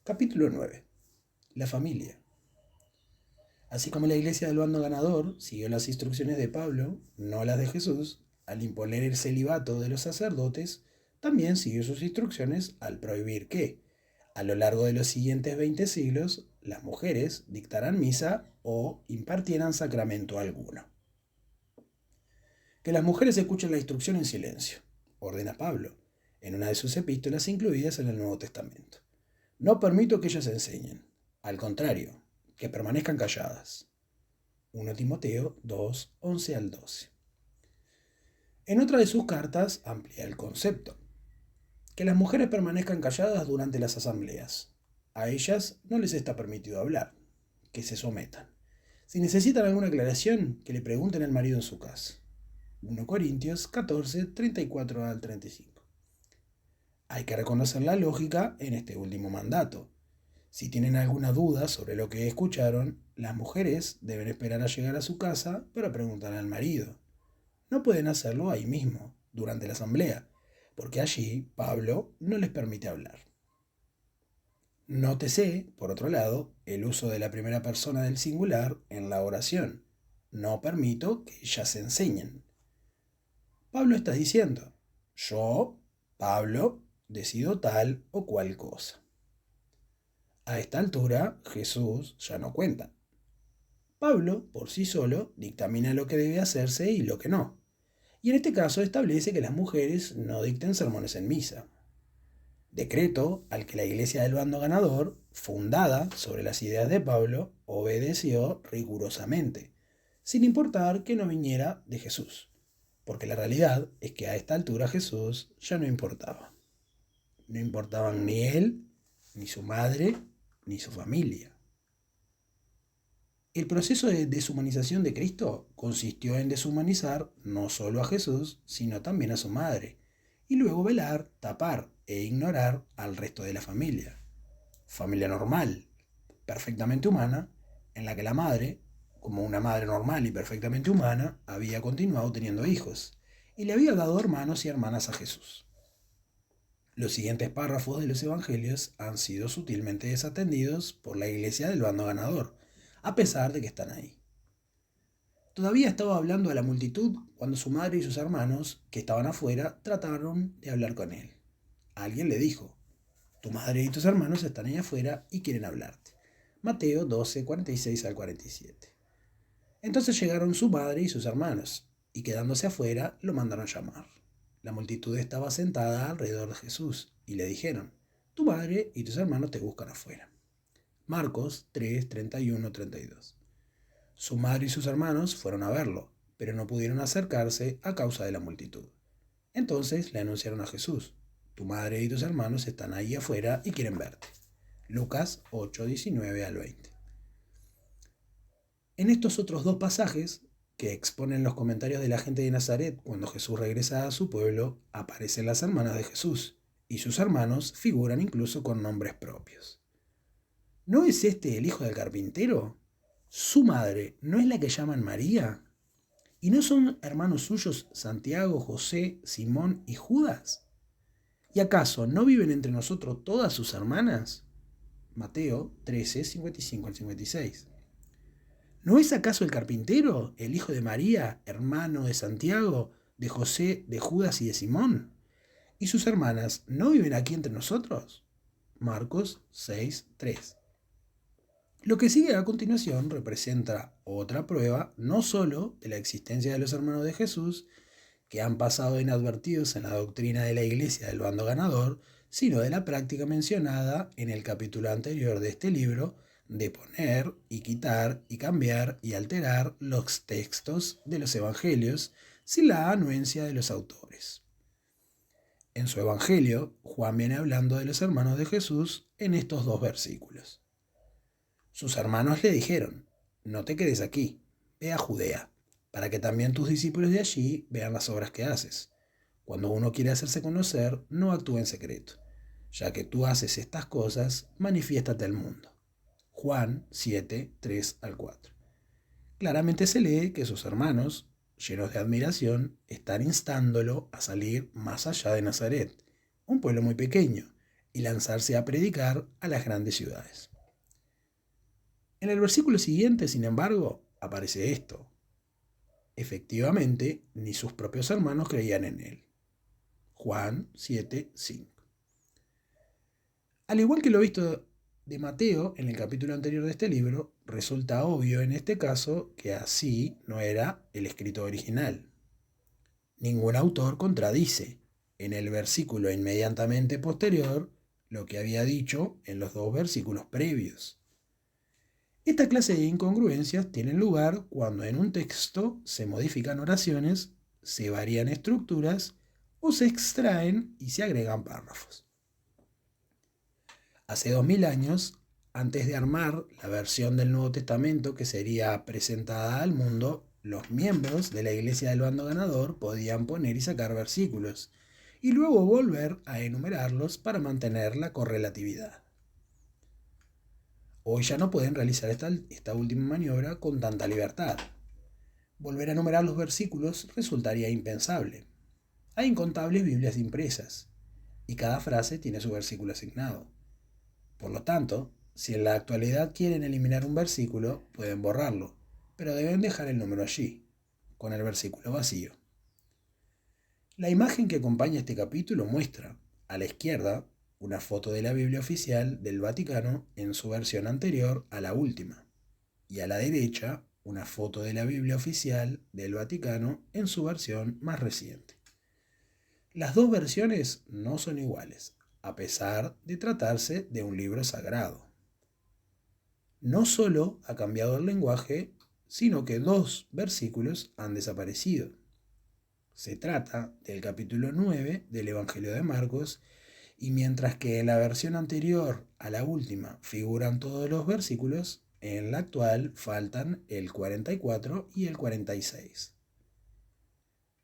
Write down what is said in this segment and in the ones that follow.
Capítulo 9. La familia. Así como la iglesia del bando ganador siguió las instrucciones de Pablo, no las de Jesús, al imponer el celibato de los sacerdotes, también siguió sus instrucciones al prohibir que, a lo largo de los siguientes 20 siglos, las mujeres dictaran misa o impartieran sacramento alguno. Que las mujeres escuchen la instrucción en silencio, ordena Pablo, en una de sus epístolas incluidas en el Nuevo Testamento. No permito que ellas enseñen. Al contrario, que permanezcan calladas. 1 Timoteo 2, 11 al 12. En otra de sus cartas amplía el concepto. Que las mujeres permanezcan calladas durante las asambleas. A ellas no les está permitido hablar. Que se sometan. Si necesitan alguna aclaración, que le pregunten al marido en su casa. 1 Corintios 14, 34 al 35. Hay que reconocer la lógica en este último mandato. Si tienen alguna duda sobre lo que escucharon, las mujeres deben esperar a llegar a su casa para preguntar al marido. No pueden hacerlo ahí mismo, durante la asamblea, porque allí Pablo no les permite hablar. Nótese, por otro lado, el uso de la primera persona del singular en la oración. No permito que ellas enseñen. Pablo está diciendo, yo, Pablo, decido tal o cual cosa. A esta altura, Jesús ya no cuenta. Pablo, por sí solo, dictamina lo que debe hacerse y lo que no. Y en este caso establece que las mujeres no dicten sermones en misa. Decreto al que la iglesia del bando ganador, fundada sobre las ideas de Pablo, obedeció rigurosamente, sin importar que no viniera de Jesús. Porque la realidad es que a esta altura Jesús ya no importaba. No importaban ni él, ni su madre, ni su familia. El proceso de deshumanización de Cristo consistió en deshumanizar no solo a Jesús, sino también a su madre, y luego velar, tapar e ignorar al resto de la familia. Familia normal, perfectamente humana, en la que la madre, como una madre normal y perfectamente humana, había continuado teniendo hijos, y le había dado hermanos y hermanas a Jesús. Los siguientes párrafos de los evangelios han sido sutilmente desatendidos por la iglesia del bando ganador, a pesar de que están ahí. Todavía estaba hablando a la multitud cuando su madre y sus hermanos, que estaban afuera, trataron de hablar con él. Alguien le dijo, tu madre y tus hermanos están ahí afuera y quieren hablarte. Mateo 12, 46 al 47. Entonces llegaron su madre y sus hermanos, y quedándose afuera, lo mandaron llamar. La multitud estaba sentada alrededor de Jesús, y le dijeron, tu madre y tus hermanos te buscan afuera. Marcos 3, 31, 32. Su madre y sus hermanos fueron a verlo, pero no pudieron acercarse a causa de la multitud. Entonces le anunciaron a Jesús, tu madre y tus hermanos están ahí afuera y quieren verte. Lucas 8, 19 al 20. En estos otros dos pasajes, que exponen los comentarios de la gente de Nazaret cuando Jesús regresa a su pueblo, aparecen las hermanas de Jesús, y sus hermanos figuran incluso con nombres propios. ¿No es este el hijo del carpintero? ¿Su madre no es la que llaman María? ¿Y no son hermanos suyos Santiago, José, Simón y Judas? ¿Y acaso no viven entre nosotros todas sus hermanas? Mateo 13, 55 al 56. ¿No es acaso el carpintero, el hijo de María, hermano de Santiago, de José, de Judas y de Simón? ¿Y sus hermanas no viven aquí entre nosotros? Marcos 6, 3. Lo que sigue a continuación representa otra prueba no solo de la existencia de los hermanos de Jesús, que han pasado inadvertidos en la doctrina de la iglesia del bando ganador, sino de la práctica mencionada en el capítulo anterior de este libro, de poner y quitar y cambiar y alterar los textos de los evangelios sin la anuencia de los autores. En su evangelio, Juan viene hablando de los hermanos de Jesús en estos dos versículos. Sus hermanos le dijeron, no te quedes aquí, ve a Judea, para que también tus discípulos de allí vean las obras que haces. Cuando uno quiere hacerse conocer, no actúa en secreto. Ya que tú haces estas cosas, manifiéstate al mundo. Juan 7, 3 al 4. Claramente se lee que sus hermanos, llenos de admiración, están instándolo a salir más allá de Nazaret, un pueblo muy pequeño, y lanzarse a predicar a las grandes ciudades. En el versículo siguiente, sin embargo, aparece esto. Efectivamente, ni sus propios hermanos creían en él. Juan 7:5. Al igual que lo visto de Mateo en el capítulo anterior de este libro, resulta obvio en este caso que así no era el escrito original. Ningún autor contradice en el versículo inmediatamente posterior lo que había dicho en los dos versículos previos. Esta clase de incongruencias tienen lugar cuando en un texto se modifican oraciones, se varían estructuras o se extraen y se agregan párrafos. Hace 2000 años, antes de armar la versión del Nuevo Testamento que sería presentada al mundo, los miembros de la Iglesia del Bando Ganador podían poner y sacar versículos y luego volver a enumerarlos para mantener la correlatividad. Hoy ya no pueden realizar esta última maniobra con tanta libertad. Volver a enumerar los versículos resultaría impensable. Hay incontables Biblias impresas y cada frase tiene su versículo asignado. Por lo tanto, si en la actualidad quieren eliminar un versículo, pueden borrarlo, pero deben dejar el número allí, con el versículo vacío. La imagen que acompaña este capítulo muestra, a la izquierda, una foto de la Biblia oficial del Vaticano en su versión anterior a la última, y a la derecha, una foto de la Biblia oficial del Vaticano en su versión más reciente. Las dos versiones no son iguales, a pesar de tratarse de un libro sagrado. No solo ha cambiado el lenguaje, sino que dos versículos han desaparecido. Se trata del capítulo 9 del Evangelio de Marcos, y mientras que en la versión anterior a la última figuran todos los versículos, en la actual faltan el 44 y el 46.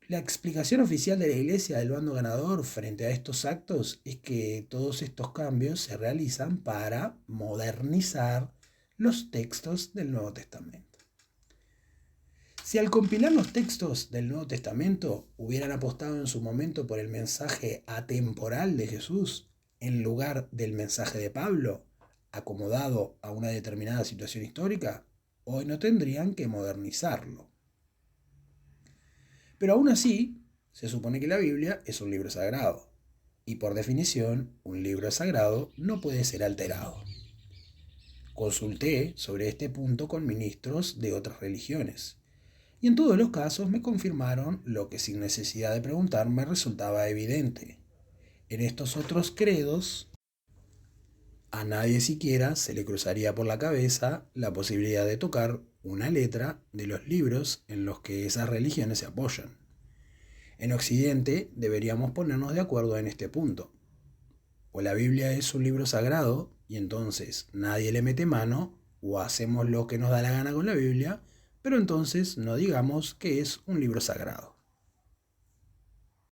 La explicación oficial de la Iglesia del Bando Ganador frente a estos actos es que todos estos cambios se realizan para modernizar los textos del Nuevo Testamento. Si al compilar los textos del Nuevo Testamento hubieran apostado en su momento por el mensaje atemporal de Jesús en lugar del mensaje de Pablo, acomodado a una determinada situación histórica, hoy no tendrían que modernizarlo. Pero aún así, se supone que la Biblia es un libro sagrado, y por definición, un libro sagrado no puede ser alterado. Consulté sobre este punto con ministros de otras religiones, y en todos los casos me confirmaron lo que sin necesidad de preguntar me resultaba evidente. En estos otros credos, a nadie siquiera se le cruzaría por la cabeza la posibilidad de tocar una letra de los libros en los que esas religiones se apoyan. En Occidente deberíamos ponernos de acuerdo en este punto. O la Biblia es un libro sagrado y entonces nadie le mete mano, o hacemos lo que nos da la gana con la Biblia, pero entonces no digamos que es un libro sagrado.